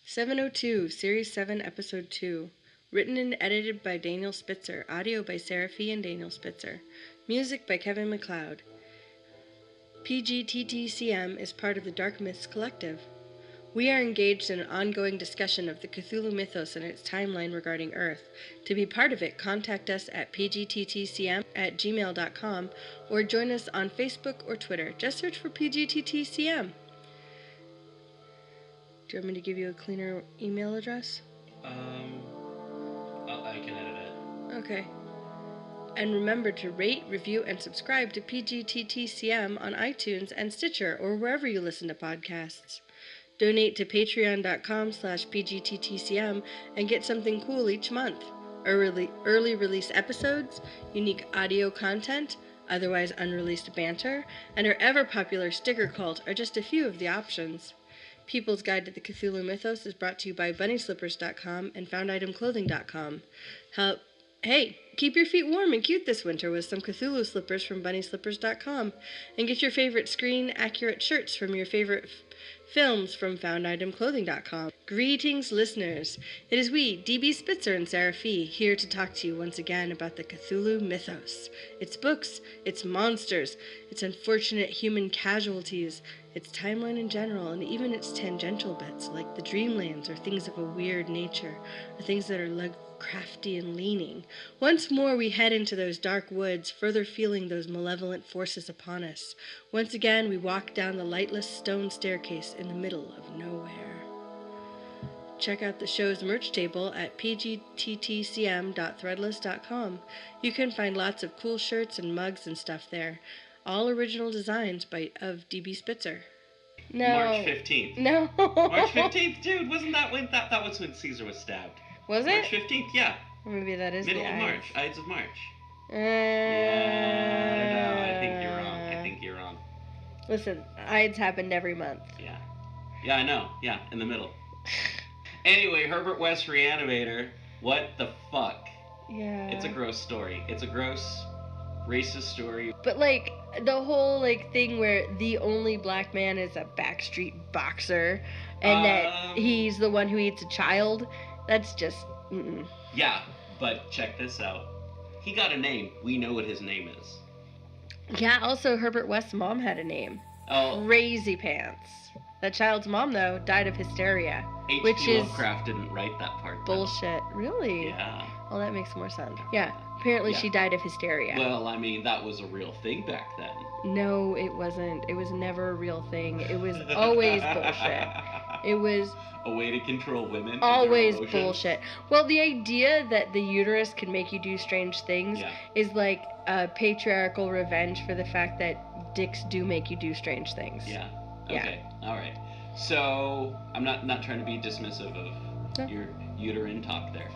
702, Series 7, Episode 2. Written and edited by Daniel Spitzer. Audio by Sarah Fee and Daniel Spitzer. Music by Kevin MacLeod. PGTTCM is part of the Dark Myths Collective. We are engaged in an ongoing discussion of the Cthulhu mythos and its timeline regarding Earth. To be part of it, contact us at pgttcm@gmail.com or join us on Facebook or Twitter. Just search for PGTTCM. Do you want me to give you a cleaner email address? I can edit it. Okay. And remember to rate, review, and subscribe to PGTTCM on iTunes and Stitcher or wherever you listen to podcasts. Donate to patreon.com/PGTTCM and get something cool each month. Early release episodes, unique audio content, otherwise unreleased banter, and our ever-popular sticker cult are just a few of the options. People's Guide to the Cthulhu Mythos is brought to you by BunnySlippers.com and FoundItemClothing.com. Hey, keep your feet warm and cute this winter with some Cthulhu slippers from BunnySlippers.com, and get your favorite screen-accurate shirts from your favorite films from FoundItemClothing.com. Greetings, listeners. It is we, DB Spitzer and Sarah Fee, here to talk to you once again about the Cthulhu mythos. Its books, its monsters, its unfortunate human casualties, its timeline in general, and even its tangential bits, like the dreamlands or things of a weird nature, or things that are Lovecraftian leaning. Once more we head into those dark woods, further feeling those malevolent forces upon us. Once again we walk down the lightless stone staircase in the middle of nowhere. Check out the show's merch table at pgttcm.threadless.com. You can find lots of cool shirts and mugs and stuff there. All original designs of DB Spitzer. No. March 15th. No. March 15th, dude. Wasn't that when that was when Caesar was stabbed? Was it? March 15th, yeah. Maybe that is Middle the of Ides. March. Ides of March. Yeah, I don't know. I think you're wrong. Listen, Ides happened every month. Yeah. Yeah, I know. Yeah, in the middle. Anyway, Herbert West, ReAnimator. What the fuck? Yeah. It's a gross story. It's a gross, racist story. But, like, the whole, like, thing where the only black man is a backstreet boxer and that he's the one who eats a child, that's just, Yeah, but check this out. He got a name. We know what his name is. Yeah, also Herbert West's mom had a name. Oh. Crazy Pants. That child's mom, though, died of hysteria. H.P. Lovecraft didn't write that part. Bullshit. Really? Yeah. Well, that makes more sense. Yeah. Apparently she died of hysteria. Well, I mean, that was a real thing back then. No, it wasn't. It was never a real thing. It was always bullshit. It was a way to control women. Always bullshit. Well, the idea that the uterus can make you do strange things is like a patriarchal revenge for the fact that dicks do make you do strange things. Yeah. Okay. Yeah. All right. So I'm not trying to be dismissive of your uterine talk there.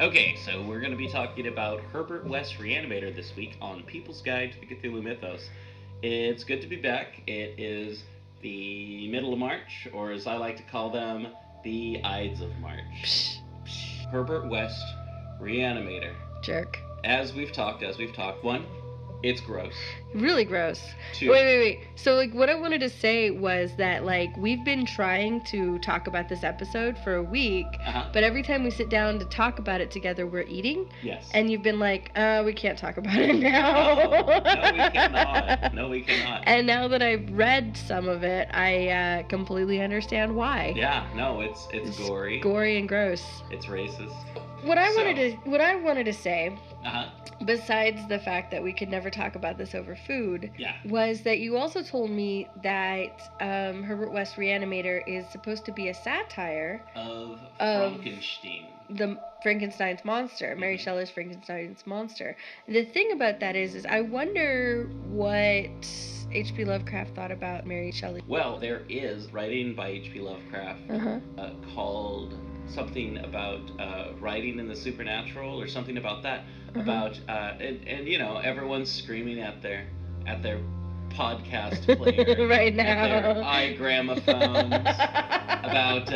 Okay, so we're going to be talking about Herbert West ReAnimator this week on People's Guide to the Cthulhu Mythos. It's good to be back. It is the middle of March, or as I like to call them, the Ides of March. Herbert West ReAnimator. Jerk. As we've talked, one, it's gross. Really gross. Two. Wait. So, like, what I wanted to say was that, like, we've been trying to talk about this episode for a week, but every time we sit down to talk about it together, we're eating. Yes. And you've been like, we can't talk about it now. No, we cannot. And now that I've read some of it, I completely understand why. Yeah, no, it's gory. Gory and gross. It's racist. What I wanted to say, besides the fact that we could never talk about this over food, was that you also told me that Herbert West ReAnimator is supposed to be a satire of Frankenstein. The Frankenstein's monster, Mary Shelley's Frankenstein's monster. The thing about that is I wonder what H.P. Lovecraft thought about Mary Shelley. Well, there is writing by H.P. Lovecraft called something about writing in the supernatural or something about that. About and you know, everyone's screaming at their podcast player right now, at their iGramophones about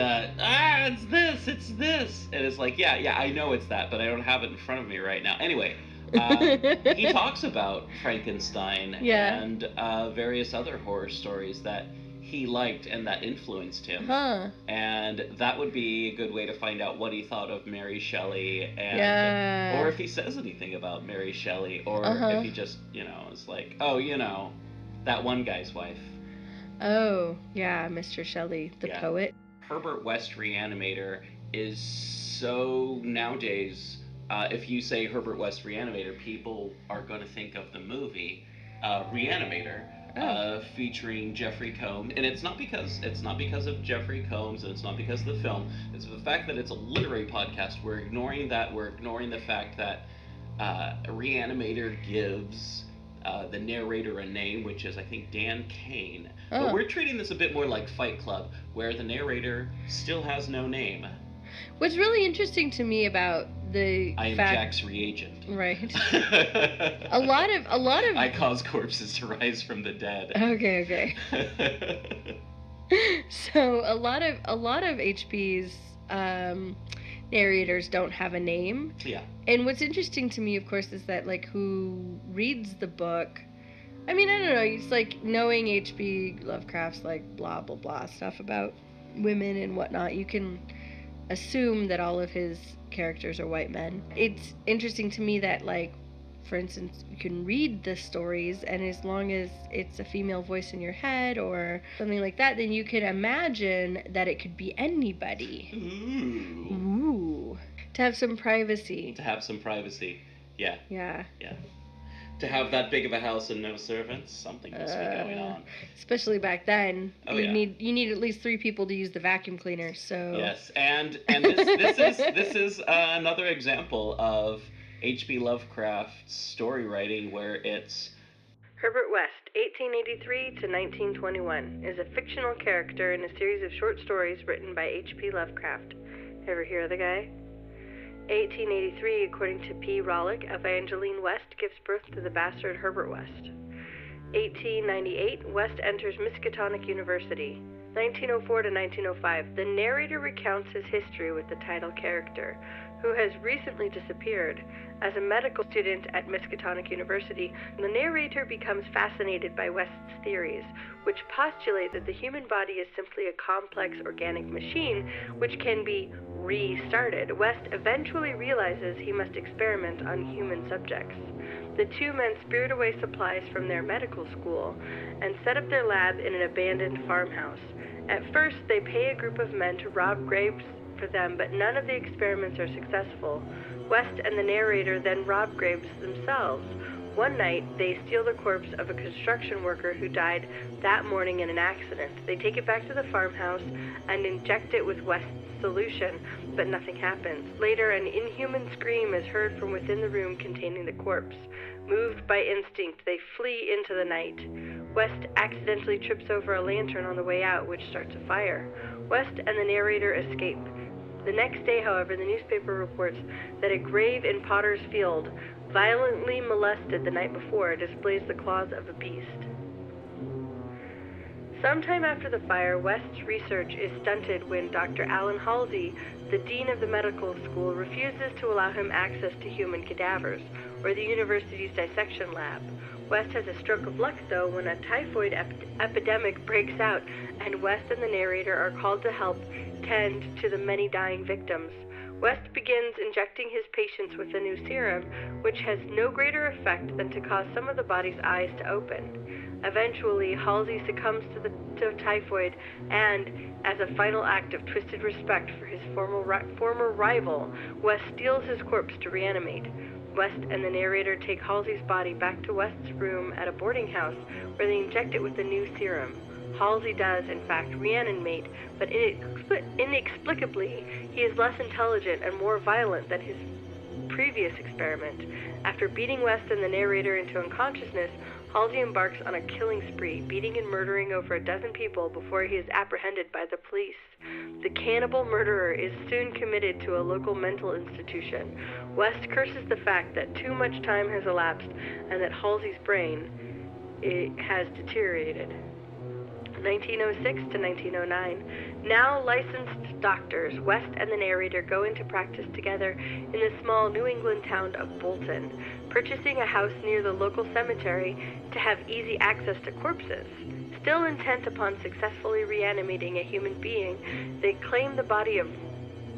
it's this, and it's like yeah I know it's that, but I don't have it in front of me right now. Anyway, he talks about Frankenstein and various other horror stories that he liked and that influenced him. Huh. And that would be a good way to find out what he thought of Mary Shelley, and Yeah. or if he says anything about Mary Shelley, or if he just, is like, oh, that one guy's wife. Oh, yeah, Mr. Shelley, the poet. Herbert West ReAnimator is so nowadays, if you say Herbert West ReAnimator, people are going to think of the movie ReAnimator, featuring Jeffrey Combs, and it's not because of Jeffrey Combs, and it's not because of the film. It's the fact that it's a literary podcast. We're ignoring that. We're ignoring the fact that ReAnimator gives the narrator a name, which is, I think, Dan Kane. But we're treating this a bit more like Fight Club, where the narrator still has no name. What's really interesting to me about the I am Jack's reagent. Right. a lot of I cause corpses to rise from the dead. Okay. So a lot of HP's narrators don't have a name. Yeah. And what's interesting to me, of course, is that, like, who reads the book, I mean, I don't know, it's like knowing H.P. Lovecraft's, like, blah, blah, blah stuff about women and whatnot, you can assume that all of his characters are white men. It's interesting to me that, like, for instance, you can read the stories, and as long as it's a female voice in your head or something like that, then you can imagine that it could be anybody. Ooh. To have some privacy. Yeah. Yeah. To have that big of a house and no servants, something must be going on. Especially back then, you need at least 3 people to use the vacuum cleaner. So yes, and this is another example of H.P. Lovecraft's story writing, where it's Herbert West, 1883 to 1921, is a fictional character in a series of short stories written by H.P. Lovecraft. Ever hear of the guy? 1883, according to P. Rollick, Evangeline West gives birth to the bastard Herbert West. 1898, West enters Miskatonic University. 1904 to 1905, the narrator recounts his history with the title character, who has recently disappeared. As a medical student at Miskatonic University, the narrator becomes fascinated by West's theories, which postulate that the human body is simply a complex organic machine which can be restarted. West eventually realizes he must experiment on human subjects. The 2 men spirit away supplies from their medical school and set up their lab in an abandoned farmhouse. At first, they pay a group of men to rob graves for them, but none of the experiments are successful. West and the narrator then rob graves themselves. One night, they steal the corpse of a construction worker who died that morning in an accident. They take it back to the farmhouse and inject it with West's solution, but nothing happens. Later, an inhuman scream is heard from within the room containing the corpse. Moved by instinct, they flee into the night. West accidentally trips over a lantern on the way out, which starts a fire. West and the narrator escape. The next day, however, the newspaper reports that a grave in Potter's Field, violently molested the night before, displays the claws of a beast. Sometime after the fire, West's research is stunted when Dr. Alan Halsey, the dean of the medical school, refuses to allow him access to human cadavers, or the university's dissection lab. West has a stroke of luck, though, when a typhoid epidemic breaks out, and West and the narrator are called to help tend to the many dying victims. West begins injecting his patients with a new serum, which has no greater effect than to cause some of the body's eyes to open. Eventually, Halsey succumbs to typhoid, and, as a final act of twisted respect for his former rival, West steals his corpse to reanimate. West and the narrator take Halsey's body back to West's room at a boarding house, where they inject it with the new serum. Halsey does, in fact, reanimate, but inexplicably, he is less intelligent and more violent than his previous experiment. After beating West and the narrator into unconsciousness, Halsey embarks on a killing spree, beating and murdering over a dozen people before he is apprehended by the police. The cannibal murderer is soon committed to a local mental institution. West curses the fact that too much time has elapsed and that Halsey's brain has deteriorated. 1906 to 1909. Now licensed doctors, West and the narrator go into practice together in the small New England town of Bolton, purchasing a house near the local cemetery to have easy access to corpses. Still intent upon successfully reanimating a human being, they claim the body of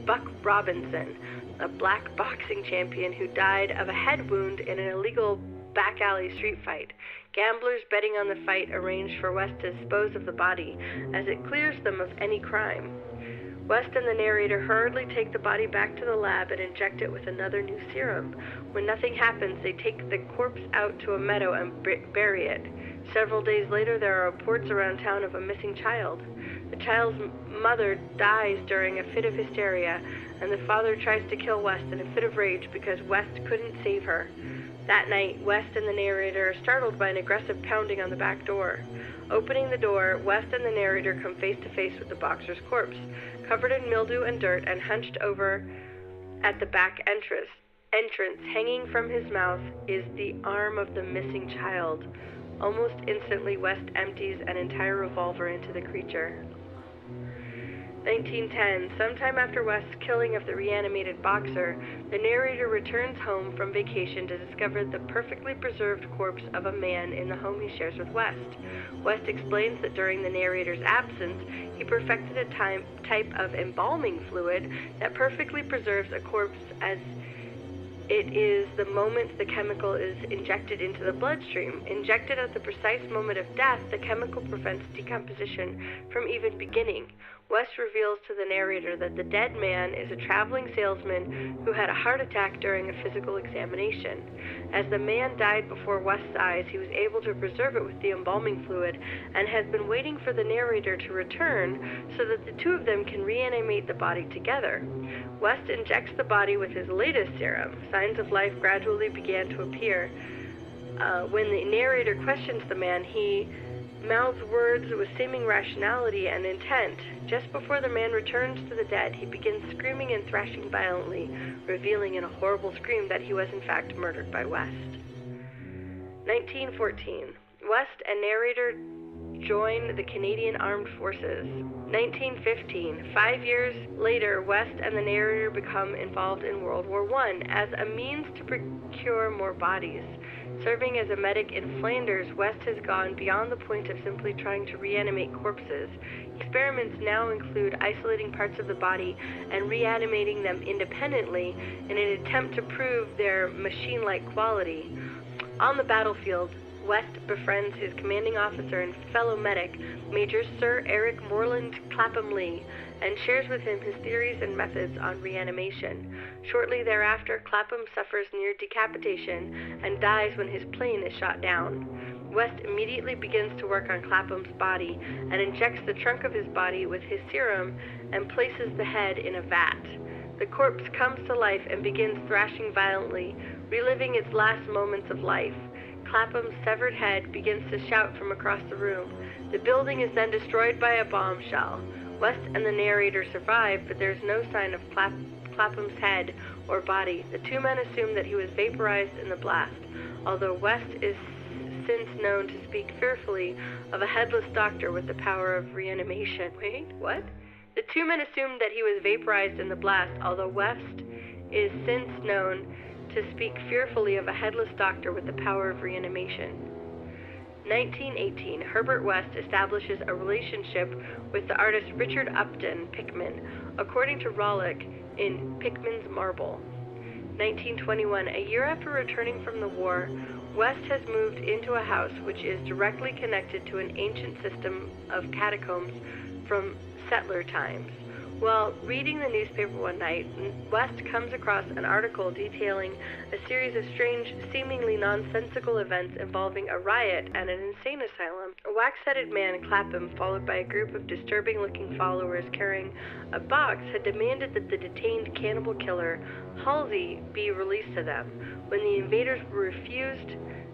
Buck Robinson, a black boxing champion who died of a head wound in an illegal back alley street fight. Gamblers betting on the fight arrange for West to dispose of the body, as it clears them of any crime. West and the narrator hurriedly take the body back to the lab and inject it with another new serum. When nothing happens, they take the corpse out to a meadow and bury it. Several days later, there are reports around town of a missing child. The child's mother dies during a fit of hysteria, and the father tries to kill West in a fit of rage because West couldn't save her. That night, West and the narrator are startled by an aggressive pounding on the back door. Opening the door, West and the narrator come face to face with the boxer's corpse, covered in mildew and dirt and hunched over at the back entrance. Hanging from his mouth is the arm of the missing child. Almost instantly, West empties an entire revolver into the creature. 1910. Sometime after West's killing of the reanimated boxer, the narrator returns home from vacation to discover the perfectly preserved corpse of a man in the home he shares with West. West explains that during the narrator's absence, he perfected a type of embalming fluid that perfectly preserves a corpse as it is the moment the chemical is injected into the bloodstream. Injected at the precise moment of death, the chemical prevents decomposition from even beginning. West reveals to the narrator that the dead man is a traveling salesman who had a heart attack during a physical examination. As the man died before West's eyes, he was able to preserve it with the embalming fluid and has been waiting for the narrator to return so that the two of them can reanimate the body together. West injects the body with his latest serum. Signs of life gradually began to appear. When the narrator questions the man, he mouths words with seeming rationality and intent. Just before the man returns to the dead, he begins screaming and thrashing violently, revealing in a horrible scream that he was in fact murdered by West. 1914. West and narrator join the Canadian Armed Forces. 1915. 5 years later, West and the narrator become involved in World War I as a means to procure more bodies. Serving as a medic in Flanders, West has gone beyond the point of simply trying to reanimate corpses. Experiments now include isolating parts of the body and reanimating them independently in an attempt to prove their machine-like quality. On the battlefield, West befriends his commanding officer and fellow medic, Major Sir Eric Moreland Clapham Lee, and shares with him his theories and methods on reanimation. Shortly thereafter, Clapham suffers near decapitation and dies when his plane is shot down. West immediately begins to work on Clapham's body and injects the trunk of his body with his serum and places the head in a vat. The corpse comes to life and begins thrashing violently, reliving its last moments of life. Clapham's severed head begins to shout from across the room. The building is then destroyed by a bombshell. West and the narrator survive, but there's no sign of Clapham's head or body. The two men assume that he was vaporized in the blast, although West is since known to speak fearfully of a headless doctor with the power of reanimation. Wait, what? The two men assumed that he was vaporized in the blast, although West is since known to speak fearfully of a headless doctor with the power of reanimation. 1918, Herbert West establishes a relationship with the artist Richard Upton Pickman, according to Rollick in Pickman's Marble. 1921, a year after returning from the war, West has moved into a house which is directly connected to an ancient system of catacombs from settler times. While reading the newspaper one night, West comes across an article detailing a series of strange, seemingly nonsensical events involving a riot and an insane asylum. A wax-headed man, Clapham, followed by a group of disturbing-looking followers carrying a box, had demanded that the detained cannibal killer, Halsey, be released to them. When the invaders refused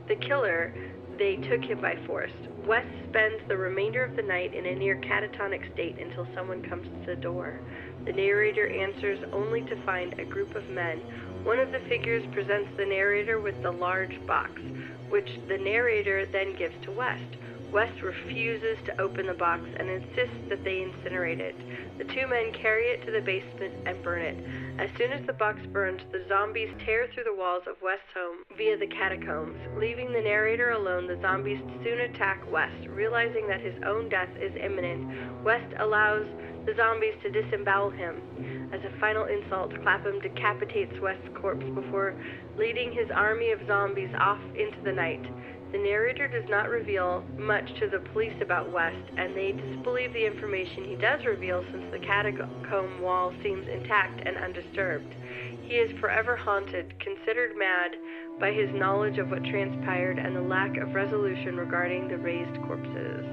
the killer, they took him by force. West spends the remainder of the night in a near catatonic state until someone comes to the door. The narrator answers only to find a group of men. One of the figures presents the narrator with the large box, which the narrator then gives to West. West refuses to open the box and insists that they incinerate it. The two men carry it to the basement and burn it. As soon as the box burns, the zombies tear through the walls of West's home via the catacombs. Leaving the narrator alone, the zombies soon attack West. Realizing that his own death is imminent, West allows the zombies to disembowel him. As a final insult, Clapham decapitates West's corpse before leading his army of zombies off into the night. The narrator does not reveal much to the police about West, and they disbelieve the information he does reveal since the catacomb wall seems intact and undisturbed. He is forever haunted, considered mad by his knowledge of what transpired and the lack of resolution regarding the raised corpses.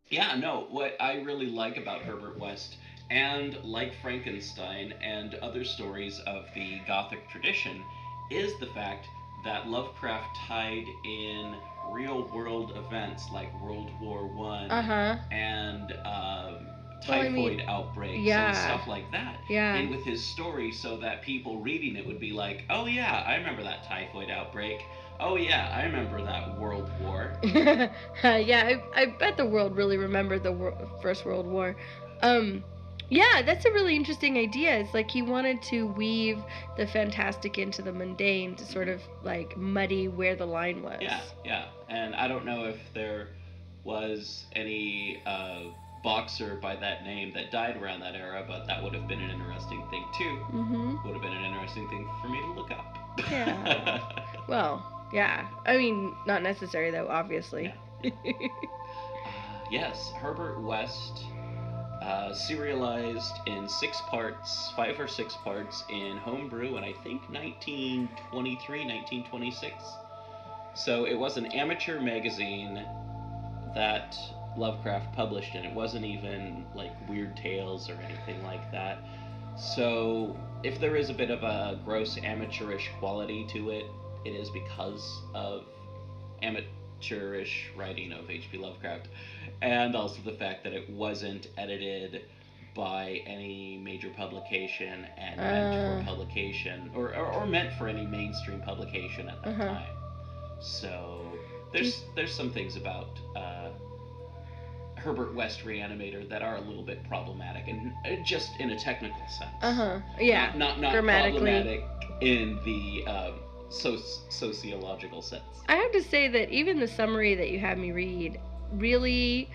Yeah, no, what I really like about Herbert West, and like Frankenstein and other stories of the Gothic tradition, is the fact that Lovecraft tied in real-world events like World War I and typhoid outbreaks and stuff like that in with his story, so that people reading it would be like, oh yeah, I remember that typhoid outbreak. Oh yeah, I remember that World War. Yeah, I bet the world really remembered the First World War. Yeah, that's a really interesting idea. It's like he wanted to weave the fantastic into the mundane to sort of like muddy where the line was. Yeah. And I don't know if there was any boxer by that name that died around that era, but that would have been an interesting thing too. Would have been an interesting thing for me to look up. Yeah. Well, yeah. I mean, not necessary though, obviously. Yeah. Yes, Herbert West, serialized in 5 or 6 parts in Homebrew in I think 1923, 1926. So it was an amateur magazine that Lovecraft published in. It wasn't even like Weird Tales or anything like that. So if there is a bit of a gross amateurish quality to it, it is because of amateurish writing of H.P. Lovecraft, and also the fact that it wasn't edited by any major publication and meant for publication or meant for any mainstream publication at that time. So there's some things about Herbert West ReAnimator that are a little bit problematic, and just in a technical sense. Yeah. Not problematic in the sociological sense. I have to say that even the summary that you had me read really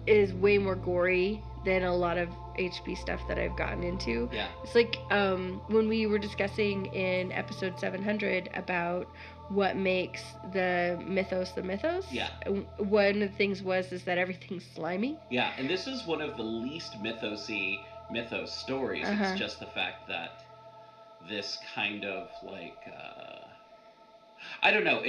is way more gory than a lot of HP stuff that I've gotten into. Yeah. It's like when we were discussing in episode 700 about what makes the mythos. Yeah. One of the things is that everything's slimy. Yeah, and this is one of the least mythos stories. It's just the fact that this kind of like I don't know.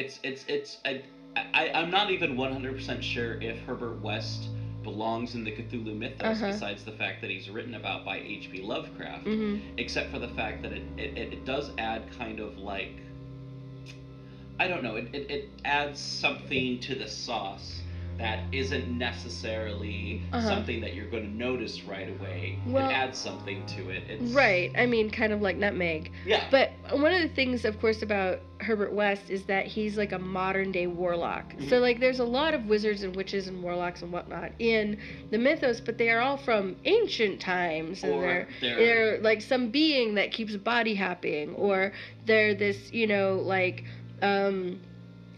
I'm not even 100% sure if Herbert West belongs in the Cthulhu mythos, besides the fact that he's written about by H.P. Lovecraft, except for the fact that it does add kind of like, I don't know, it adds something to the sauce that isn't necessarily something that you're going to notice right away. Well, it adds something to it. Right. I mean, kind of like nutmeg. Yeah. But one of the things, of course, about Herbert West is that he's like a modern-day warlock. So, like, there's a lot of wizards and witches and warlocks and whatnot in the mythos, but they are all from ancient times. And they're like some being that keeps body hopping, or they're this,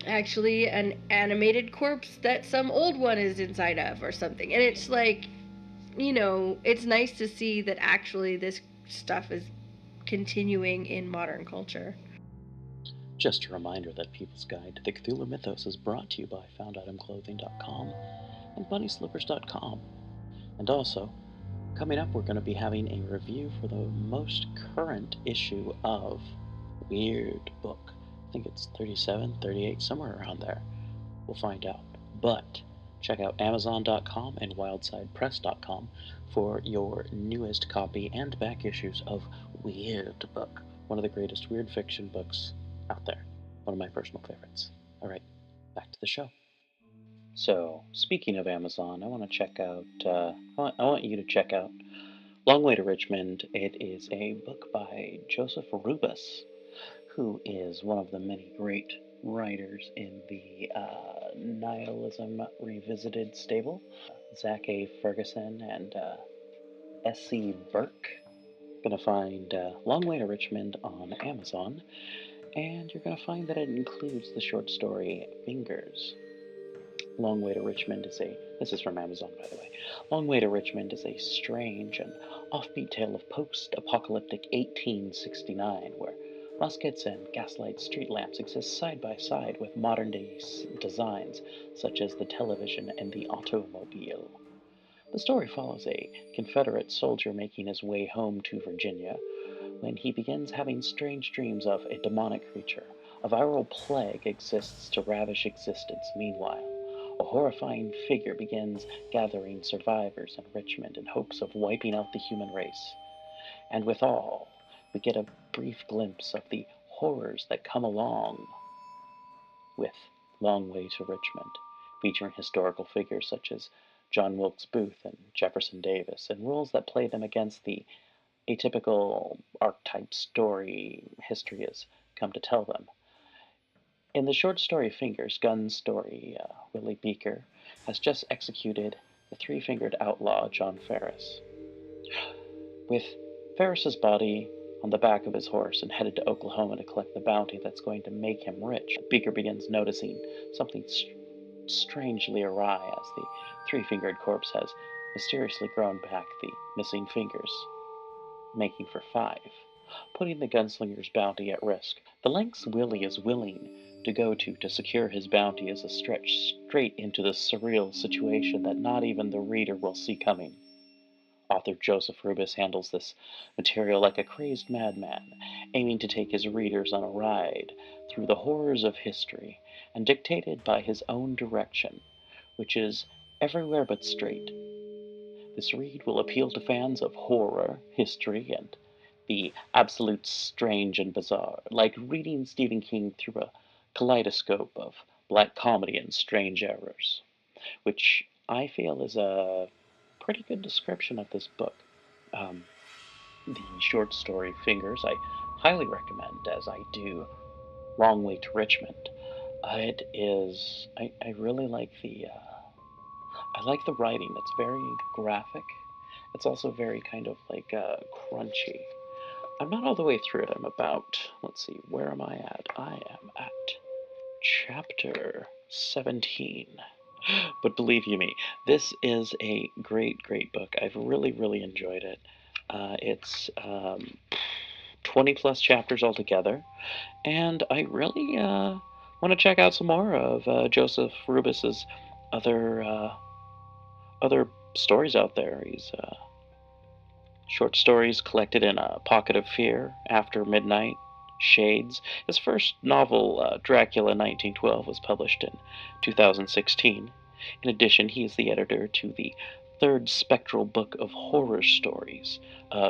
actually an animated corpse that some old one is inside of or something. And it's like, it's nice to see that actually this stuff is continuing in modern culture. Just a reminder that People's Guide to the Cthulhu Mythos is brought to you by FoundItemClothing.com and BunnySlippers.com. And also, coming up, we're going to be having a review for the most current issue of Weird Book. I think it's 37, 38, somewhere around there. We'll find out. But check out Amazon.com and WildsidePress.com for your newest copy and back issues of Weird Book, one of the greatest weird fiction books out there. One of my personal favorites. All right, back to the show. So, speaking of Amazon, I want to check out. I want you to check out Long Way to Richmond. It is a book by Joseph Rubus, who is one of the many great writers in the Nihilism Revisited stable, Zach A. Ferguson and S.C. Burke. You're going to find Long Way to Richmond on Amazon, and you're going to find that it includes the short story Fingers. Long Way to Richmond this is from Amazon, by the way. Long Way to Richmond is a strange and offbeat tale of post-apocalyptic 1869, where muskets and gaslight street lamps exist side by side with modern-day designs, such as the television and the automobile. The story follows a Confederate soldier making his way home to Virginia when he begins having strange dreams of a demonic creature. A viral plague exists to ravish existence. Meanwhile, a horrifying figure begins gathering survivors in Richmond in hopes of wiping out the human race. And withal, we get a brief glimpse of the horrors that come along with Long Way to Richmond, featuring historical figures such as John Wilkes Booth and Jefferson Davis, and roles that play them against the atypical archetype story history has come to tell them. In the short story Fingers, Gunn's story, Willie Beaker has just executed the three-fingered outlaw John Ferris. With Ferris's body on the back of his horse and headed to Oklahoma to collect the bounty that's going to make him rich, Beaker begins noticing something strangely awry as the three-fingered corpse has mysteriously grown back the missing fingers, making for 5, putting the gunslinger's bounty at risk. The lengths Willie is willing to go to secure his bounty is a stretch straight into the surreal situation that not even the reader will see coming. Author Joseph Rubis handles this material like a crazed madman, aiming to take his readers on a ride through the horrors of history, and dictated by his own direction, which is everywhere but straight. This read will appeal to fans of horror, history, and the absolute strange and bizarre, like reading Stephen King through a kaleidoscope of black comedy and strange errors, which I feel is a pretty good description of this book. The short story Fingers I highly recommend, as I do Long Way to Richmond. It is, I really like I like the writing. It's very graphic. It's also very kind of like crunchy. I'm not all the way through it. I'm about, let's see, where am I at? I am at chapter 17. But believe you me, this is a great, great book. I've really, really enjoyed it. It's 20 plus chapters altogether, and I really want to check out some more of Joseph Rubis's other stories out there. He's short stories collected in A Pocket of Fear, After Midnight, Shades. His first novel, Dracula 1912, was published in 2016. In addition, he is the editor to the third spectral book of horror stories.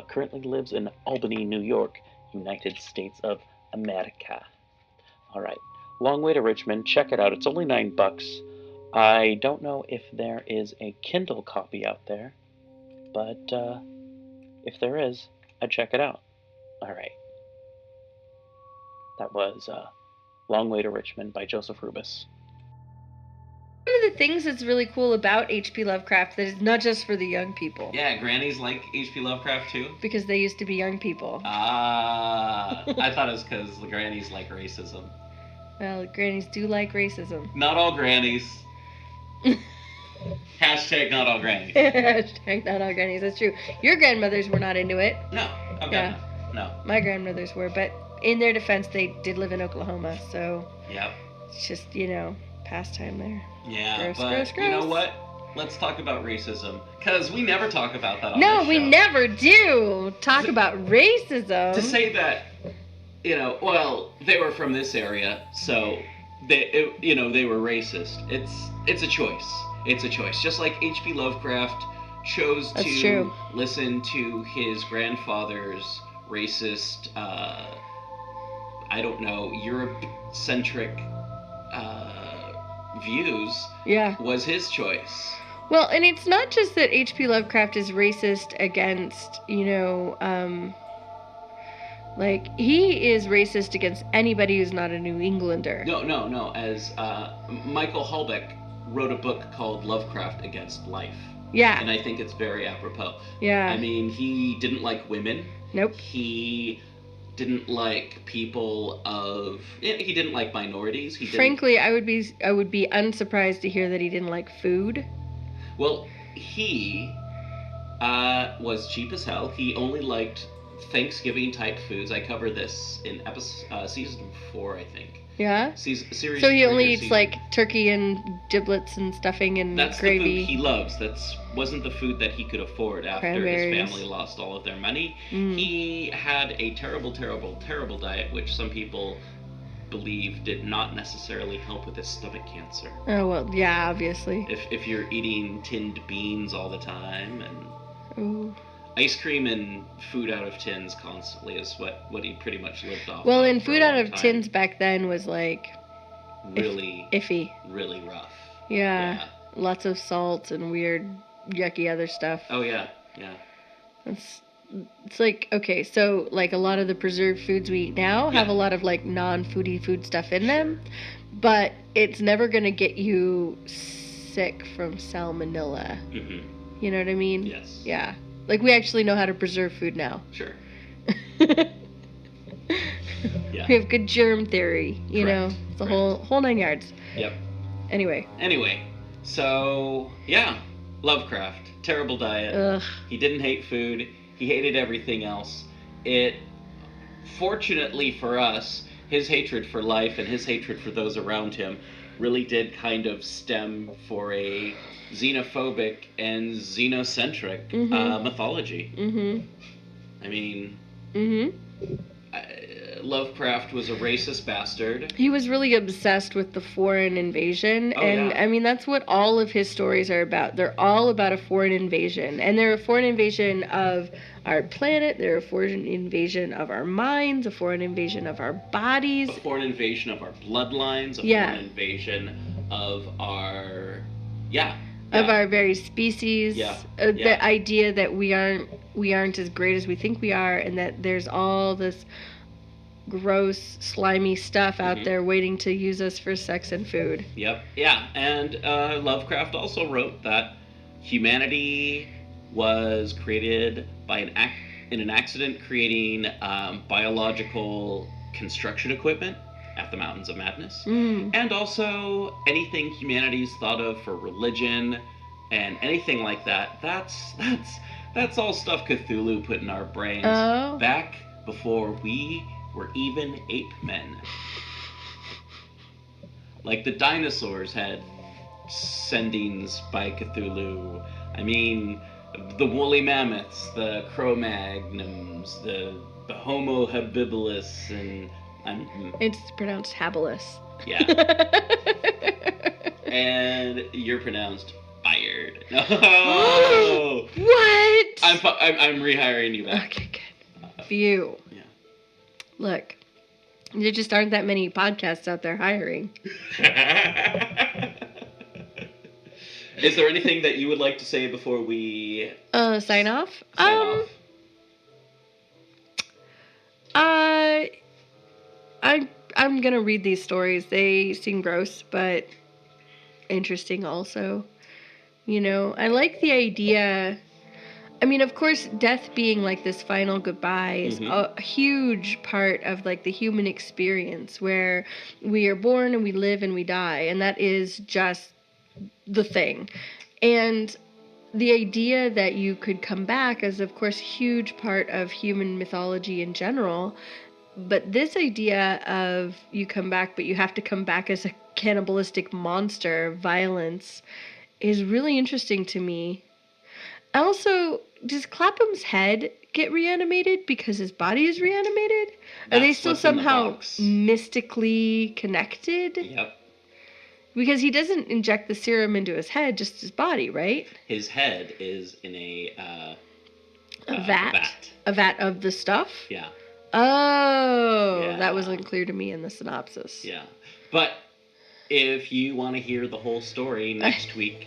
Currently lives in Albany, New York, United States of America. All right, Long Way to Richmond. Check it out. It's only $9. I don't know if there is a Kindle copy out there, but if there is, I'd check it out. All right. That was Long Way to Richmond by Joseph Rubis. One of the things that's really cool about H.P. Lovecraft that is not just for the young people. Yeah, grannies like H.P. Lovecraft too? Because they used to be young people. I thought it was because the grannies like racism. Well, grannies do like racism. Not all grannies. Hashtag not all grannies. Hashtag not all grannies, that's true. Your grandmothers were not into it. No, okay. Yeah. No. My grandmothers were, but in their defense, they did live in Oklahoma, so... Yep. It's just, pastime there. Yeah, gross. You know what? Let's talk about racism, because we never talk about that on this show. No, we never do talk about racism. To say that, they were from this area, so they were racist. It's a choice. It's a choice. Just like H.P. Lovecraft chose to listen to his grandfather's racist, Europe-centric views. Yeah. Was his choice. Well, and it's not just that H.P. Lovecraft is racist against, Like, he is racist against anybody who's not a New Englander. No. As Michael Halbeck wrote a book called Lovecraft Against Life. Yeah. And I think it's very apropos. Yeah. I mean, he didn't like women. Nope. He didn't like people of... He didn't like minorities. Frankly, I would be unsurprised to hear that he didn't like food. Well, he was cheap as hell. He only liked Thanksgiving-type foods. I covered this in season 4, I think. Yeah? Series so he only 3 or eats, season... like, turkey and giblets and stuffing and That's gravy. the food he loves. Wasn't the food that he could afford after his family lost all of their money. He had a terrible, terrible, terrible diet, which some people believe did not necessarily help with his stomach cancer. Oh, well, yeah, obviously. If you're eating tinned beans all the time and... Ooh. Ice cream and food out of tins constantly is what he pretty much lived off. Well, of and food out of tins back then was like really iffy, really rough. Yeah, lots of salt and weird, yucky other stuff. Oh yeah. It's like, okay, so like a lot of the preserved foods we eat now have a lot of like non-foodie food stuff in them, but it's never gonna get you sick from salmonella. Mm-hmm. You know what I mean? Yes. Yeah. Like, we actually know how to preserve food now. Sure. Yeah. We have good germ theory, you know? It's a whole 9 yards. Yep. Anyway, so, yeah. Lovecraft. Terrible diet. Ugh. He didn't hate food. He hated everything else. Fortunately for us, his hatred for life and his hatred for those around him really did kind of stem for a xenophobic and xenocentric mythology. Mm-hmm. I mean, Lovecraft was a racist bastard. He was really obsessed with the foreign invasion, I mean, that's what all of his stories are about. They're all about a foreign invasion, and they're a foreign invasion of our planet, they're a foreign invasion of our minds, a foreign invasion of our bodies. A foreign invasion of our bloodlines, a foreign invasion of our... of our very species. The idea that we aren't as great as we think we are, and that there's all this gross, slimy stuff out there waiting to use us for sex and food. Yep. Yeah. And Lovecraft also wrote that humanity was created by in an accident creating biological construction equipment at the Mountains of Madness. And also anything humanity's thought of for religion and anything like that, that's all stuff Cthulhu put in our brains back before we were even ape men. Like the dinosaurs had sendings by Cthulhu. I mean, the woolly mammoths, the Cro-Magnons, the Homo habilis, and it's pronounced habilis. Yeah. And you're pronounced fired. No. What? I'm rehiring you back. Okay, good. Phew. Yeah. Look, there just aren't that many podcasts out there hiring. Is there anything that you would like to say before we sign off? I'm gonna read these stories. They seem gross, but interesting also. You know, I like the idea. I mean, of course, death being like this final goodbye is a huge part of like the human experience, where we are born and we live and we die, and that is just the thing. And the idea that you could come back is, of course, a huge part of human mythology in general. But this idea of you come back, but you have to come back as a cannibalistic monster, violence, is really interesting to me. Also, does Clapham's head get reanimated because his body is reanimated? Are they still somehow mystically connected? Yep. Because he doesn't inject the serum into his head, just his body, right? His head is in a vat. A vat of the stuff? Yeah. Oh, yeah. That was unclear to me in the synopsis. Yeah. But if you want to hear the whole story next week...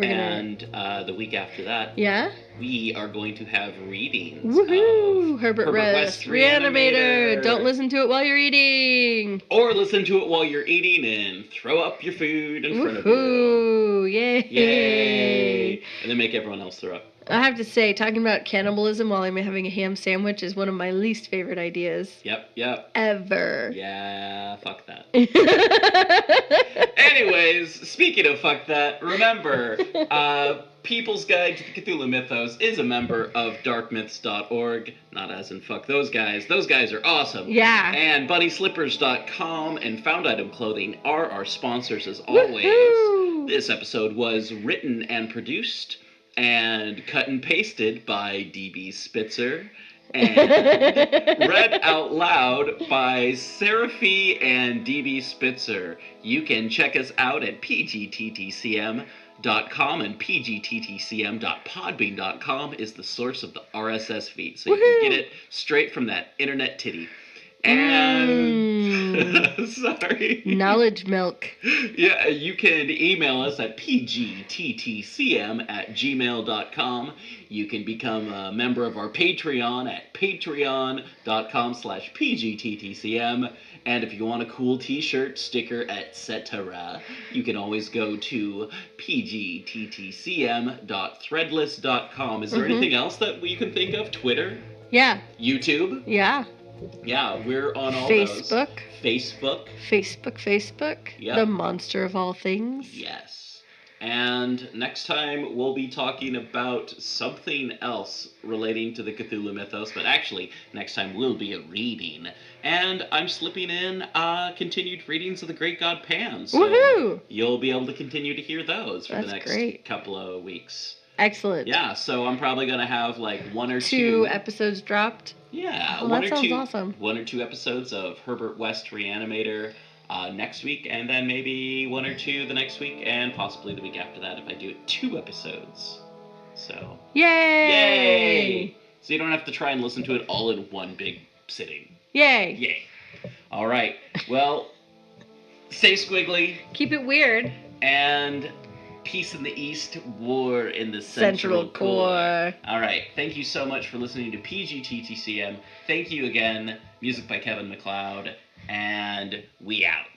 And the week after that, Yeah? we are going to have readings. Woohoo! Of Herbert West, ReAnimator. Don't listen to it while you're eating. Or listen to it while you're eating and throw up your food in front of you. Woohoo! Yay! Yay! And then make everyone else throw up. I have to say, talking about cannibalism while I'm having a ham sandwich is one of my least favorite ideas. Yep. Ever. Yeah, fuck that. Anyways, speaking of fuck that, remember, People's Guide to the Cthulhu Mythos is a member of darkmyths.org. Not as in fuck those guys. Those guys are awesome. Yeah. And bunnyslippers.com and Found Item Clothing are our sponsors as always. Woohoo! This episode was written and produced and cut and pasted by DB Spitzer and read out loud by Seraphy and DB Spitzer. You can check us out at pgttcm.com, and pgttcm.podbean.com is the source of the RSS feed, so you can get it straight from that internet titty. And sorry. Knowledge milk. Yeah, you can email us at pgttcm@gmail.com. You can become a member of our Patreon at patreon.com/pgttcm. And if you want a cool t-shirt, sticker, etc., you can always go to pgttcm.threadless.com. Is there anything else that you can think of? Twitter? Yeah. YouTube? Yeah. Yeah, we're on all Facebook. those. Facebook. Yep. The monster of all things. Yes. And next time we'll be talking about something else relating to the Cthulhu mythos, but actually next time will be a reading. And I'm slipping in continued readings of the Great God Pan, so Woohoo! You'll be able to continue to hear those for the next couple of weeks. Excellent. Yeah, so I'm probably going to have like one or two episodes dropped. Yeah, that sounds awesome. 1 or 2 episodes of Herbert West ReAnimator next week, and then maybe 1 or 2 the next week, and possibly the week after that if I do it 2 episodes. So yay! So you don't have to try and listen to it all in one big sitting. Yay! All right. Well, stay squiggly. Keep it weird. And peace in the East, war in the Central Core. All right. Thank you so much for listening to PGTTCM. Thank you again. Music by Kevin MacLeod. And we out.